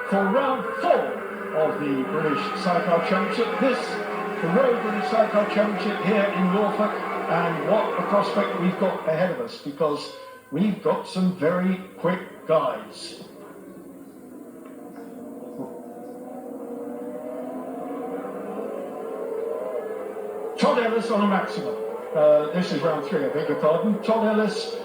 for round 4 of the British Sidecar Championship. This, the Royal British Sidecar Championship here in Norfolk, and what a prospect we've got ahead of us, because we've got some very quick guys. Todd Ellis on a maximum. This is round 3, I beg your pardon. Todd Ellis,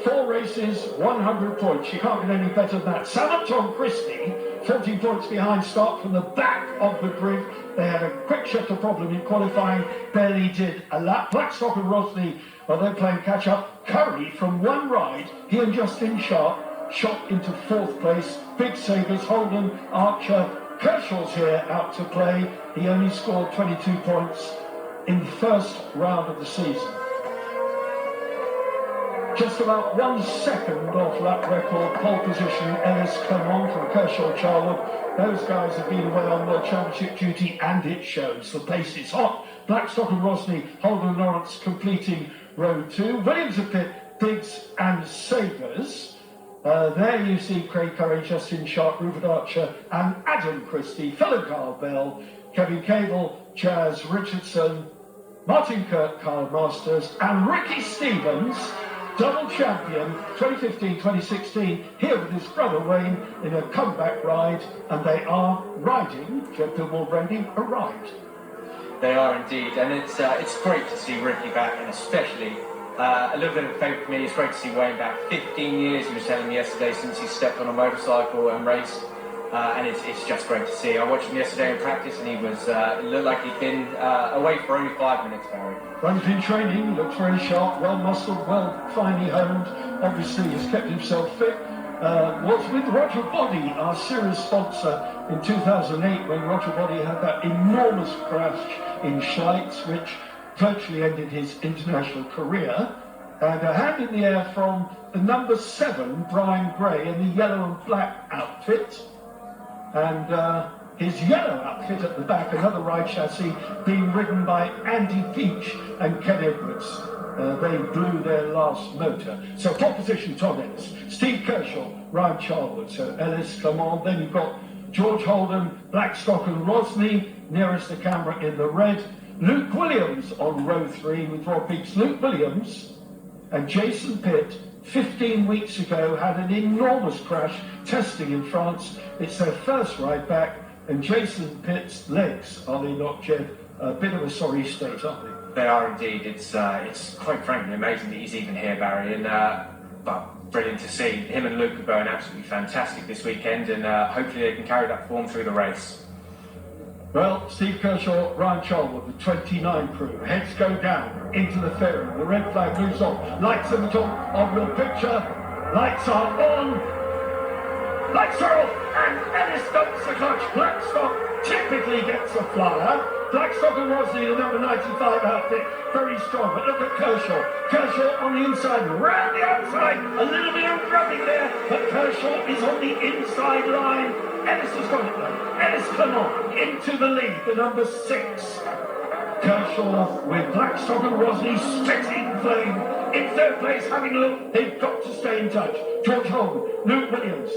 4 races, 100 points. You can't get any better than that. Sam and Tom Christie, 14 points behind, start from the back of the grid. They had a quick shutter problem in qualifying, barely did a lap. Blackstock and Rosny, well, they're playing catch up. Curry, from one ride, he and Justin Sharp shot into 4th place. Big Sabres, Holden, Archer, Kershaw's here out to play. He only scored 22 points in the first round of the season. Just about 1 second off lap record, pole position, Ellis Clermont from Kershaw Charwood. Those guys have been away on World Championship duty, and it shows. The pace is hot. Blackstock and Rosny, Holden and Lawrence completing row 2. Williams of Pitt, Biggs and Sabres. There you see Craig Curry, Justin Sharp, Rupert Archer and Adam Christie, Philip Carl Bell, Kevin Cable, Jazz Richardson, Martin Kirk, Carl Masters and Ricky Stevens, double champion 2015-2016, here with his brother Wayne in a comeback ride, and they are riding, Joe Gilmore Brandy, a ride. They are indeed, and it's great to see Ricky back, and especially a little bit of a favourite for me. It's great to see Wayne back. 15 years, he was telling me yesterday, since he stepped on a motorcycle and raced, and it's just great to see. I watched him yesterday in practice, and he was it looked like he'd been away for only 5 minutes, Barry. Runs in training, looks very sharp, well muscled, well finely honed. Obviously, has kept himself fit. Was with Roger Body, our series sponsor, in 2008, when Roger Body had that enormous crash in Schleitz, which virtually ended his international career. And a hand in the air from the number 7, Brian Gray, in the yellow and black outfit. And his yellow outfit at the back, another ride chassis, being ridden by Andy Peach and Ken Edwards. They blew their last motor. So pole position, Todd Ellis, Steve Kershaw, Ryan Charwood. So Ellis, Clermont. Then you've got George Holden, Blackstock and Rosny, nearest the camera in the red. Luke Williams on row 3 with Rob Biggs. Luke Williams and Jason Pitt, 15 weeks ago, had an enormous crash testing in France. It's their first ride back, and Jason Pitt's legs, are they not, Jed? A bit of a sorry state, aren't they? They are indeed. It's quite frankly amazing that he's even here, Barry, and but brilliant to see. Him and Luke are going absolutely fantastic this weekend, and hopefully they can carry that form through the race. Well, Steve Kershaw, Ryan Charwood, the 29 crew. Heads go down into the ferry. The red flag moves off. Lights at the top of your picture. Lights are on. Lights are off. And Ellis dumps the clutch. Blackstock typically gets a flyer. Blackstock and Rosny, the number 95 outfit, very strong. But look at Kershaw. Kershaw on the inside, round the outside. A little bit of rubbing there, but Kershaw is on the inside line. Ellis has got it though. Ellis Clermont into the lead, the number 6. Kershaw with Blackstock and Rosny spitting flame. In 3rd place, having a look. They've got to stay in touch. George Holden, Luke Williams.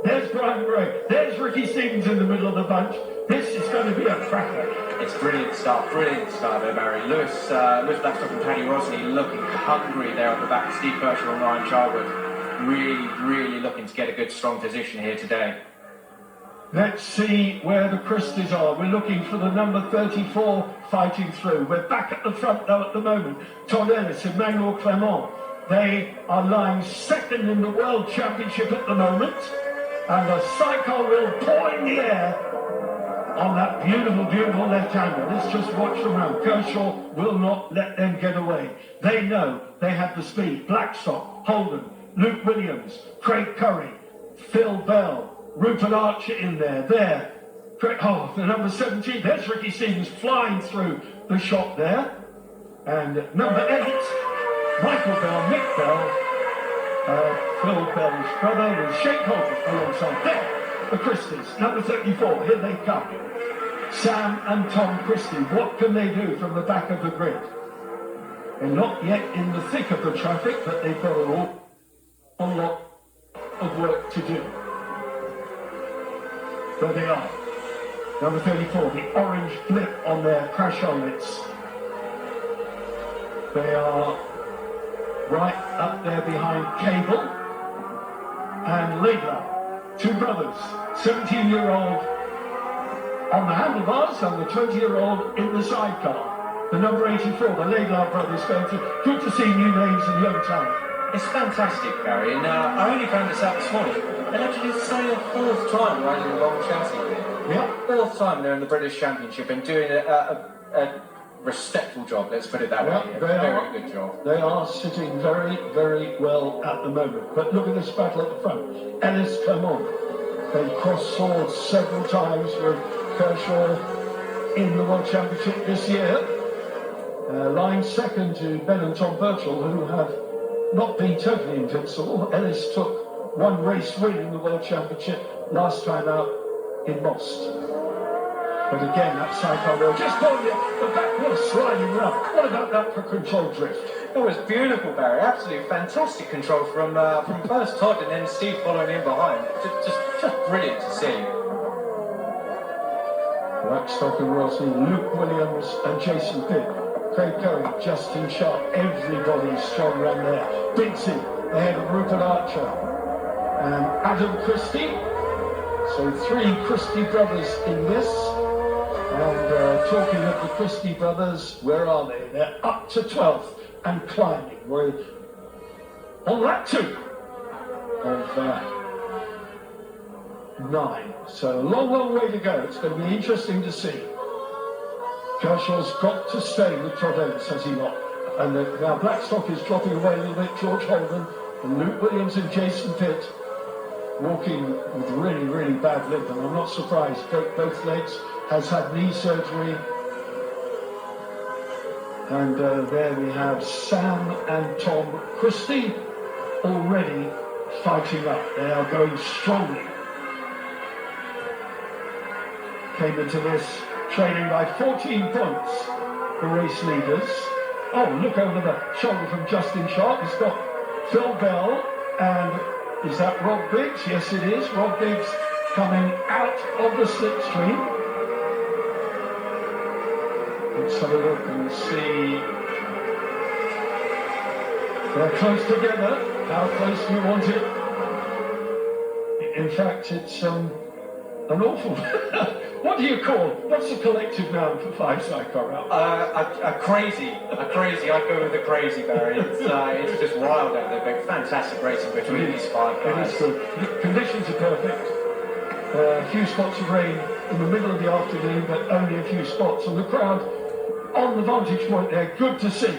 There's Brian Gray. There's Ricky Stevens in the middle of the bunch. This is going to be a cracker. It's brilliant start there, Barry. Lewis Blackstock and Paddy Rosny looking hungry there at the back. Steve Kershaw and Ryan Charwood really looking to get a good strong position here today. Let's see where the Christies are. We're looking for the number 34 fighting through. We're back at the front though at the moment. Todd Ellis, Emmanuel Clermont. They are lying 2nd in the World Championship at the moment. And the sidecar will pour in the air on that beautiful left-hander. Let's just watch them around. Kershaw will not let them get away. They know they have the speed. Blackstock, Holden, Luke Williams, Craig Curry, Phil Bell, Rupert Archer in there. Oh, the number 17. There's Ricky Stevens flying through the shot there. And number 8, Michael Bell, Mick Bell, Phil Bell's brother with Shane Colton alongside there. The Christies, number 34, here they come. Sam and Tom Christie, what can they do from the back of the grid? They're not yet in the thick of the traffic, but they've got a lot of work to do. There they are. Number 34, the orange blip on their crash helmets. They are right up there behind Cable and Laidlaw, two brothers, 17-year-old on the handlebars and the 20-year-old in the sidecar. The number 84, the Laidlaw brothers, good to see new names and young talent. It's fantastic, Barry, and I only found this out this morning. And actually, it's only the fourth time riding a long chassis here. Yeah. Fourth time they're in the British Championship and doing a respectful job, let's put it that way. Very good job. They are sitting very, very well at the moment. But look at this battle at the front. Ellis Clermont. They crossed swords several times with Kershaw in the World Championship this year. Lying second to Ben and Tom Birchall, who have not been totally invincible. Ellis took one race win in the World Championship last time out in Most. But again, that sidecar roll, just going the back wheel sliding around. What about that for control drift? It was beautiful, Barry. Absolutely fantastic control from first Todd and then Steve following in behind. Just brilliant to see. Blackstock and Rossi, Luke Williams and Jason Pitt. Craig Curry, Justin Sharp, everybody strong around there. Bigsy, ahead of Rupert Archer and Adam Christie. So three Christie brothers in this. And talking of the Christie brothers, where are they? They're up to 12th and climbing. We're on lap 2 of 9. So a long, long way to go. It's going to be interesting to see. Kershaw's got to stay with Todd Ellis, has he not? And now Blackstock is dropping away a little bit. George Holden and Luke Williams and Jason Pitt walking with really, really bad limp. And I'm not surprised. Both legs, has had knee surgery. And there we have Sam and Tom Christie already fighting up. They are going strongly. Came into this trailing by 14 points, the race leaders. Oh, look over the shoulder from Justin Sharp. He's got Phil Bell and is that Rob Biggs? Yes, it is. Rob Biggs coming out of the slipstream. Let's have a look and see. They're close together. How close do you want it? In fact, it's an awful... What do you call? What's the collective noun for 5 sidecar round? A crazy. I'd go with a crazy, Barry. It's just wild out there, but fantastic racing between these 5 guys. It is good. Conditions are perfect. A few spots of rain in the middle of the afternoon, but only a few spots. And the crowd on the vantage point there, good to see.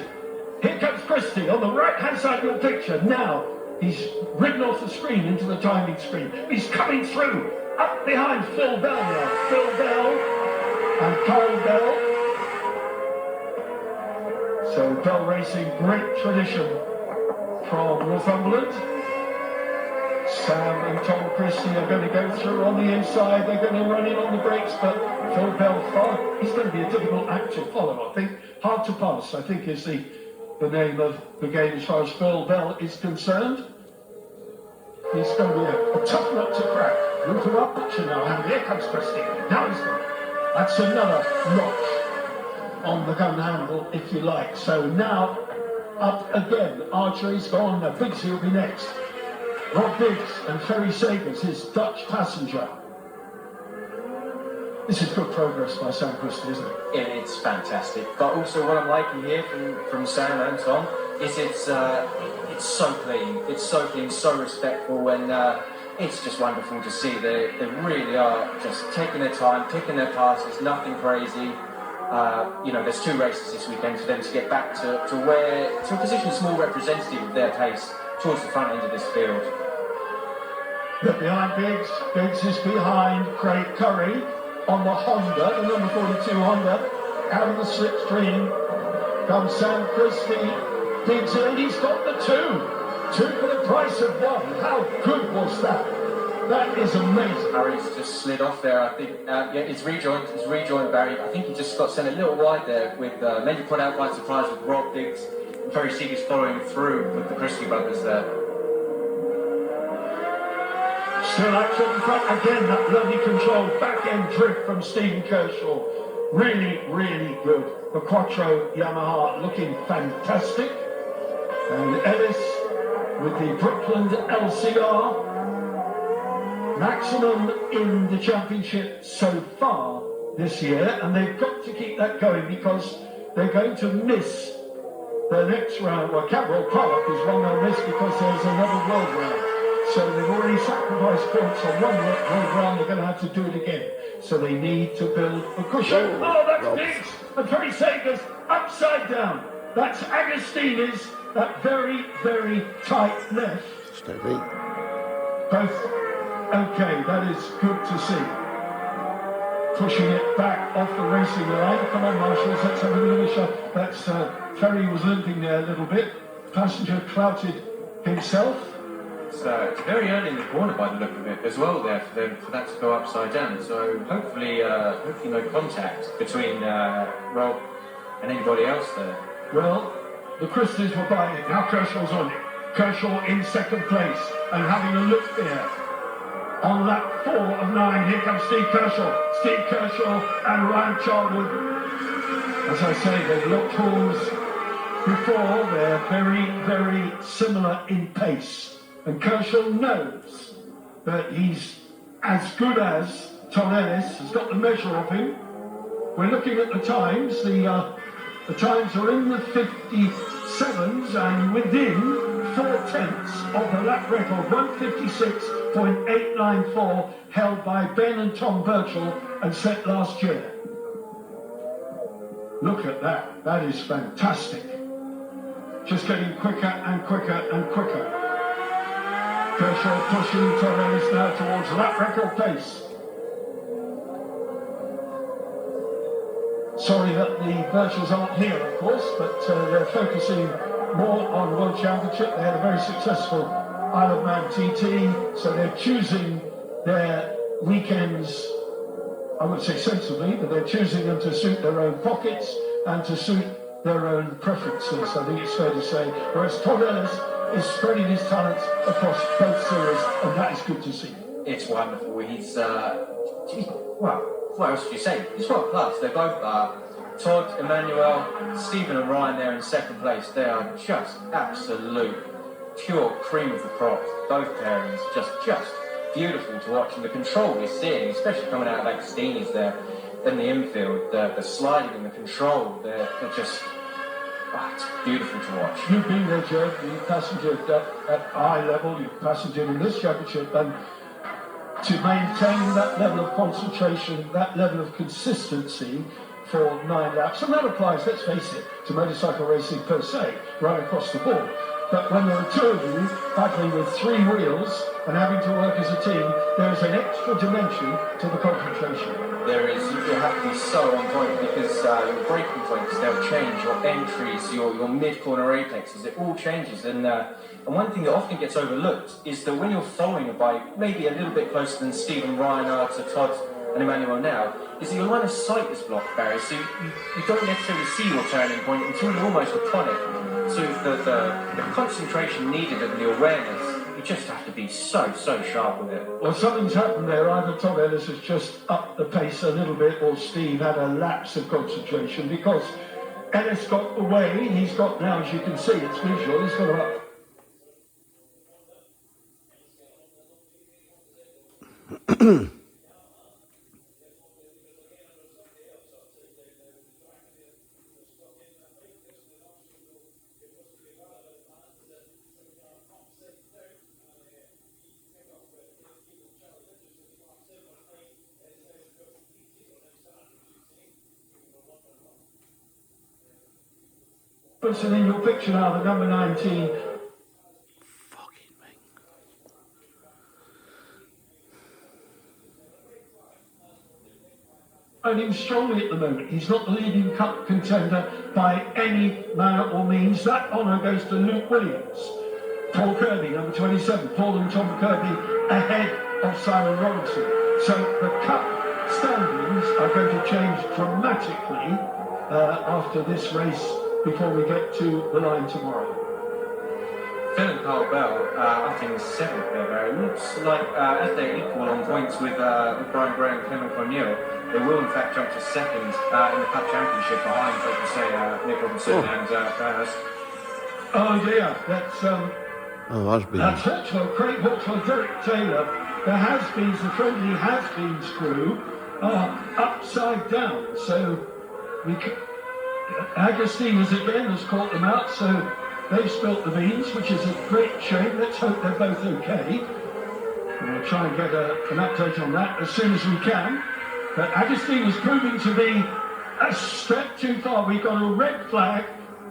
Here comes Christie on the right-hand side of your picture. Now, he's ridden off the screen into the timing screen. He's coming through. Up behind Phil Bell now. Phil Bell and Carl Bell. So Bell Racing, great tradition from Northumberland. Sam and Tom Christie are going to go through on the inside. They're going to run in on the brakes, but Phil Bell, he's going to be a difficult act to follow, I think. Hard to pass, I think, is the name of the game as far as Phil Bell is concerned. He's going to be a tough nut to crack. Rupert Archer now, and here comes Christie. Now he's gone. That's another notch on the gun handle, if you like. So now, up again. Archer is gone. Now Biggsy will be next. Rob Biggs and Ferry Sagers, his Dutch passenger. This is good progress by Sam Christie, isn't it? It's fantastic. But also what I'm liking here from Sam and Tom is it's so clean. It's so clean, so respectful, and it's just wonderful to see. They really are just taking their time, picking their passes, nothing crazy. There's 2 races this weekend for them to get back to a position that's more representative of their pace towards the front end of this field. They're behind Biggs. Biggs is behind Craig Curry on the Honda, the number 42 Honda. Out of the slipstream comes Sam Christie. Biggs in, he's got the 2 for the price of 1. How good was that? That is amazing. Harry's just slid off there, I think. He's rejoined Barry. I think he just got sent a little wide there with maybe put out by surprise with Rob Biggs and Ferry Sagers following through with the Christie brothers there. Still action in front again, that lovely control back-end drift from Stephen Kershaw. Really, really good. The Quattro Yamaha looking fantastic. And Ellis with the Brooklyn LCR. Maximum in the championship so far this year, and they've got to keep that going because they're going to miss the next round. Well, Cadwell Park is one they'll miss because there's another world round. So they've already sacrificed points on one world round, they're going to have to do it again. So they need to build a cushion. Oh, that's Diggs! And Ferry Sagers upside down. That's Agostini's, that very, very tight left. Steady. Both okay, that is good to see. Pushing it back off the racing line. Come on, Marshals, let's have a little shot. That's Ferry was limping there a little bit. Passenger clouted himself. It's very early in the corner by the look of it as well there for that to go upside down. So hopefully no contact between Rob and anybody else there. Well, the Christies were buying it. Now Kershaw's on it. Kershaw in second place and having a look there. On lap 4 of 9, here comes Steve Kershaw. Steve Kershaw and Ryan Charwood. As I say, they've looked horns before. They're very, very similar in pace. And Kershaw knows that he's as good as Tom Ellis, has got the measure of him. We're looking at the times. The times are in the 57s and within 4/10 of the lap record, 156.894, held by Ben and Tom Birchall and set last year. Look at that. That is fantastic. Just getting quicker and quicker and quicker. Kershaw pushing Tom Ellis now towards lap record pace. Sorry that the Birchalls aren't here, of course, but they're focusing more on World Championship. They had a very successful Isle of Man TT, so they're choosing their weekends, I would say sensibly, but they're choosing them to suit their own pockets and to suit their own preferences, I think it's fair to say. Whereas Todd Ellis is spreading his talents across both series, and that is good to see. It's wonderful. He's, well, what else do you say? He's world class. They're both Todd, Emmanuel, Stephen and Ryan there in second place. They are just absolute pure cream of the crop. Both pairings just beautiful to watch. And the control we're seeing, especially coming out of Agostini's there in the infield, the sliding and the control, they're just, it's beautiful to watch. You've been there, Joe. You've passengered at high level. You've passengered in this championship, and to maintain that level of concentration, that level of consistency for 9 laps, and that applies, let's face it, to motorcycle racing per se, right across the board. But when there are two of you battling with 3 wheels and having to work as a team, there is an extra dimension to the concentration. There is. You have to be so on point because your braking points, they'll change, your entries, your mid-corner apexes, it all changes. And one thing that often gets overlooked is that when you're following a bike, maybe a little bit closer than Steve and Ryan are to Todd and Emmanuel now, is that your line of sight is blocked, Barry, so you don't necessarily see your turning point until you're almost upon it. So the concentration needed and the awareness, you just have to be so sharp with it. Well, something's happened there. Either Tom Ellis has just upped the pace a little bit, or Steve had a lapse of concentration, because Ellis got away. He's got now, as you can see, it's visual, he's got up. Person in your picture now, the number 19. Fucking me. And him strongly at the moment. He's not the leading cup contender by any manner or means. That honour goes to Luke Williams. Paul Kirby, number 27. Paul and Tom Kirby ahead of Simon Robinson. So the cup standings are going to change dramatically after this race before we get to the line tomorrow. Phil Carl Bell, I think, is 7th there. It looks like, as they're equal on points with Brian Gray and Clement Cornell, they will in fact jump to 2nd in the Cup Championship behind, like you say, Nick Robinson and Berners. Oh dear, that's Hawkswell, Craig Hawkswell, Derek Taylor. The has-beens, the friendly has-beens crew are upside down. So Agostina's again has caught them out, so they've spilt the beans, which is a great shame. Let's hope they're both okay. We'll try and get an update on that as soon as we can. But Agostina's proving to be a step too far. We've got a red flag.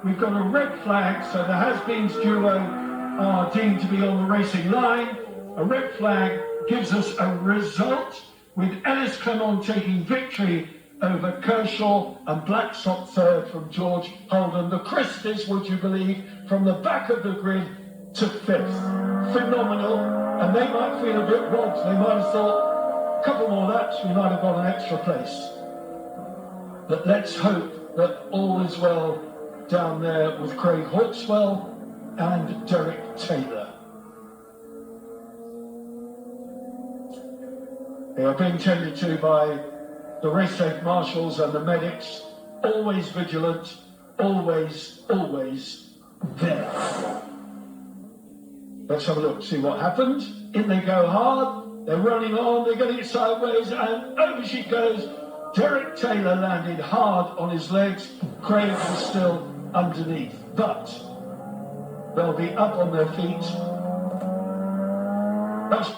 So the has-beens duo are deemed to be on the racing line. A red flag gives us a result with Ellis Clement taking victory over Kershaw and Blackstock third from George Holden. The Christies, would you believe, from the back of the grid to 5th. Phenomenal. And they might feel a bit robbed. They might have thought, a couple more laps, we might have got an extra place. But let's hope that all is well down there with Craig Hawkswell and Derek Taylor. They are being tended to by the race safe marshals and the medics, always vigilant, always there. Let's have a look, see what happened. In they go hard, they're running on, they're getting it sideways, and over she goes. Derek Taylor landed hard on his legs. Craig was still underneath, but they'll be up on their feet. That's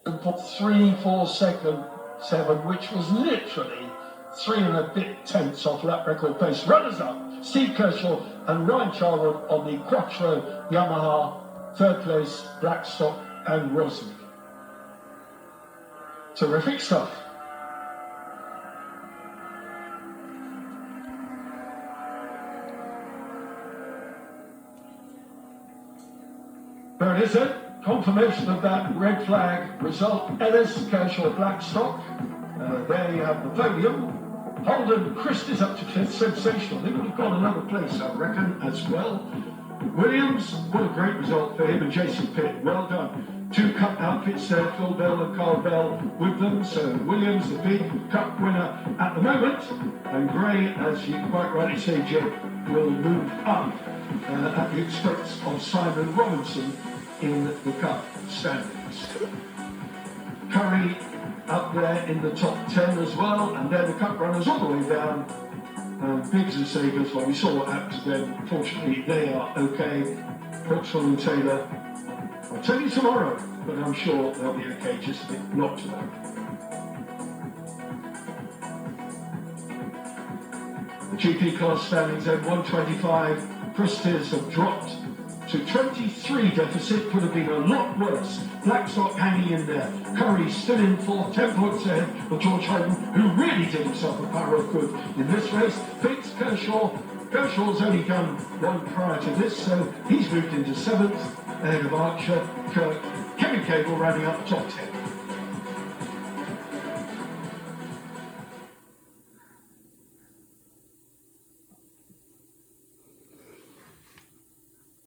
and put 3:4.7, which was literally 3 and a bit tenths off lap record pace. Runners up, Steve Kershaw and Ryan Charwood on the Quattro Yamaha. 3rd place, Blackstock and Rosny. Terrific stuff. There it is then. Confirmation of that red flag result. Ellis, Kershaw, Blackstock. There you have the podium. Holden, Christie's up to 5th. Sensational. They would have got another place, I reckon, as well. Williams, what a great result for him and Jason Pitt. Well done. 2 cup outfits there, Phil Bell and Carl Bell with them. So Williams, the big cup winner at the moment. And Gray, as you quite rightly say, Jim, will move up at the expense of Simon Robinson in the cup standings. Curry up there in the top 10 as well, and then the cup runners all the way down. Biggs and Sagers, well, we saw what happened to them. Fortunately, they are okay. Hawkswell and Taylor, I'll tell you tomorrow, but I'm sure they'll be okay, just a bit not to them. The GP class standings then 125. Christies have dropped to 23 deficit, could have been a lot worse. Blackstock hanging in there. Curry still in 4th, 10 points ahead of George Holden, who really did himself a power of good in this race. Beats Kershaw. Kershaw's only done one prior to this, so he's moved into 7th, ahead of Archer, Kirk, Kevin Cable rounding up the top 10.